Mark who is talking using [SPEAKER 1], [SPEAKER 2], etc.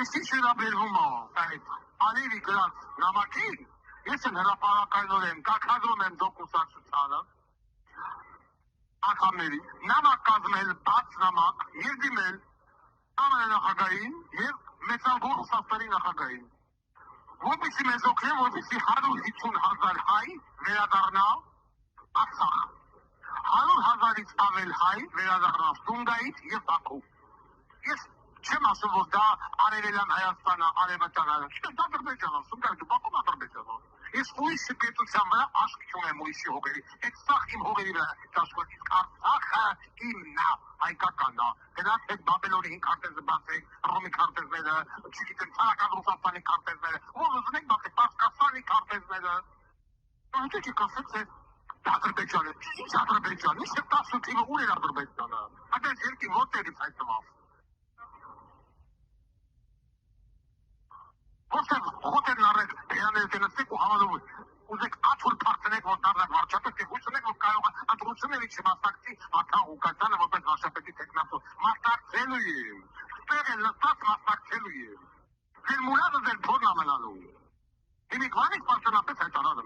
[SPEAKER 1] Իսկ ինչ վերաբերվում է այդ Ալիևի գրած նամակին, ես էլ հրապարակայնորեն կարգադրում եմ դոկուսացությանը անդամների, նամակ կազմել, բաց նամակ, եւ դիմել ԱՄՆ նախագահին եւ մեծարգո Ռուսաստանի նախագահին, որպեսզի մեզ օգնեն, որպեսզի 150,000 հայ վերադառնա Արցախ, 100,000-ից ավել հայ վերադառնա Սումգայիթ եւ Բաքու։ Ես չեմ ասում, որ դա Արևելյան Հայաստանը, Արևմտյան, չէ, դա Ադրբեջանն է, Սումգայիթը, Բաքուն Ադրբեջանն է։ Ես ուրիշի պետության վրա աշկ չունեմ ուրիշի հողերի։ Այդ սաղ իմ հողերի վրա ճաշկոտ, իսկ Արցախը իմն է, հայկականն է։ Դրանց հետ Բաբելոնի 5 քարտեզը բացեք, Ռոմի քարտեզները, չգիտեմ, Ցարական Ռուսաստանի քարտեզները, ով ուզում եք բացեք, Պարսկաստանի քարտեզները։ Ո՞նց է կասեք, Ադրբեջանը, ինչ Ադրբեջան, ինչ է 18-ը ուր էր Ադրբեջանը։ Այդպես երկի ոտերից հայտնվավ։ Որտեղ հոտերն առեք, բերաները տնեցեք ու համալով ուզեք աթուր փախցնեք, որ դառնաք վարչապետ, եւ հույս ունեք, որ կարող է ընտրությունների չմասնակցի Վարդան Ղուկասյանը որպես վարչապետի թեկնածու։ Մասնակցելու եմ, ստեղ էլ նստած մասնակցելու եմ։ Ձեր մուրադը ձեր փորն ամենալու։ Հիմիկվանից պարծենապես հայտարարում